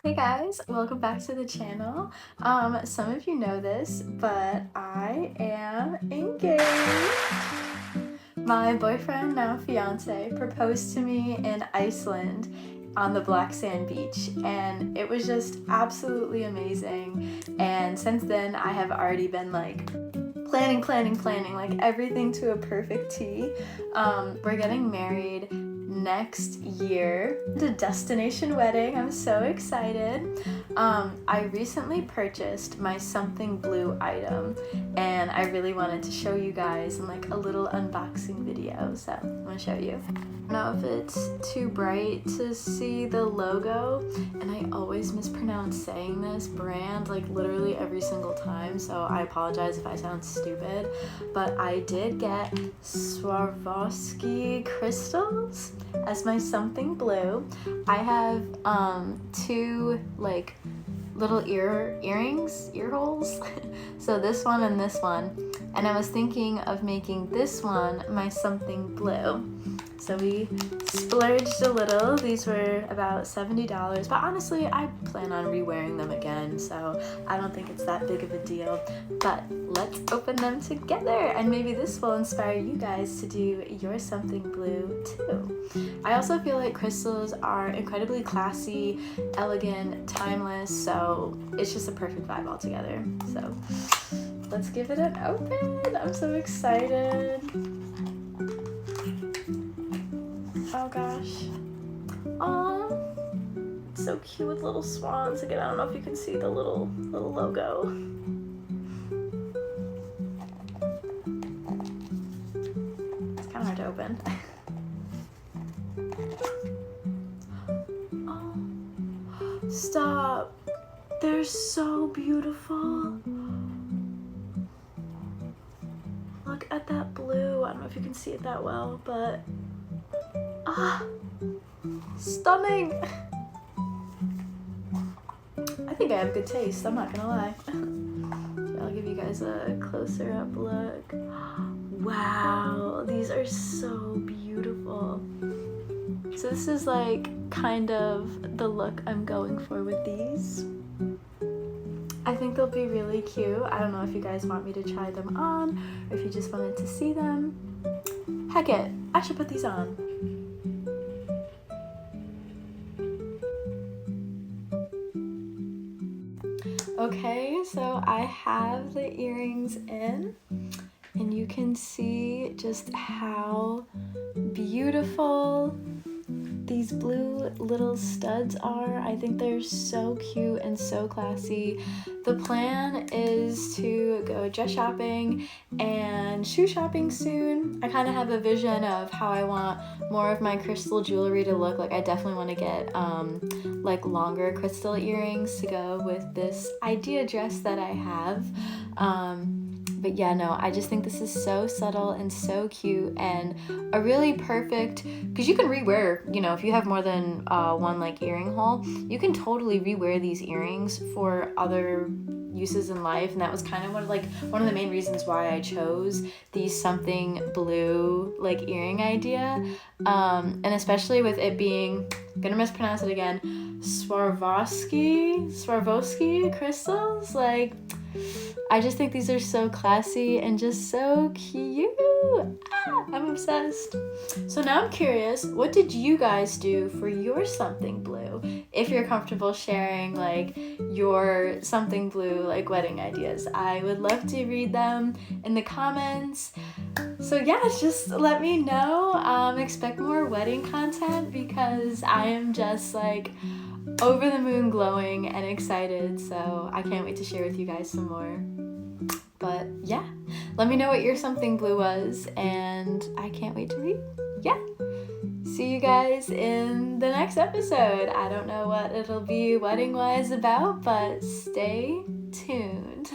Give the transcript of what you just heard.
Hey guys, welcome back to the channel. Some of you know this, but I am engaged. My boyfriend, now fiance, proposed to me in Iceland on the black sand beach, and it was just absolutely amazing. And since then I have already been like planning like everything to a perfect T. We're getting married next year. The destination wedding. I'm so excited. I recently purchased my something blue item and I really wanted to show you guys in like a little unboxing video, so I'm gonna show you. I don't know if it's too bright to see the logo, and I always mispronounce saying this brand like literally every single time, so I apologize if I sound stupid, but I did get Swarovski crystals as my something blue. I have two like little ear holes so this one and this one, and I was thinking of making this one my something blue. So we splurged a little. These were about $70, but honestly I plan on re-wearing them again, so I don't think it's that big of a deal. But let's open them together, and maybe this will inspire you guys to do your something blue too. I also feel like crystals are incredibly classy, elegant, timeless, so it's just a perfect vibe altogether. So let's give it an open. I'm so excited. Oh gosh. Aw. So cute with little swans. Again, I don't know if you can see the little logo. It's kind of hard to open. Oh, stop. They're so beautiful. Look at that blue. I don't know if you can see it that well, but stunning. I think I have good taste, I'm not gonna lie. I'll give you guys a closer up look. Wow, these are so beautiful. So this is like kind of the look I'm going for with these. I think they'll be really cute. I don't know if you guys want me to try them on or if you just wanted to see them. Heck it, I should put these on. Okay, so I have the earrings in, and you can see just how beautiful these blue little studs are. I think they're so cute and so classy. The plan is to go dress shopping and shoe shopping soon. I kind of have a vision of how I want more of my crystal jewelry to look like. I definitely want to get like longer crystal earrings to go with this idea dress that I have. But yeah, no, I just think this is so subtle and so cute and a really perfect, because you can rewear, you know, if you have more than one like earring hole, you can totally rewear these earrings for other uses in life. And that was kind of one of the main reasons why I chose the something blue like earring idea. And especially with it being, I'm gonna mispronounce it again, Swarovski crystals, like I just think these are so classy and just so cute. I'm obsessed. So now I'm curious, what did you guys do for your something blue? If you're comfortable sharing like your something blue like wedding ideas, I would love to read them in the comments. So yeah, just let me know. Expect more wedding content because I am just like over the moon glowing and excited, so I can't wait to share with you guys some more. But yeah, let me know what your something blue was, and I can't wait to read. Yeah, see you guys in the next episode. I don't know what it'll be wedding wise about, but stay tuned.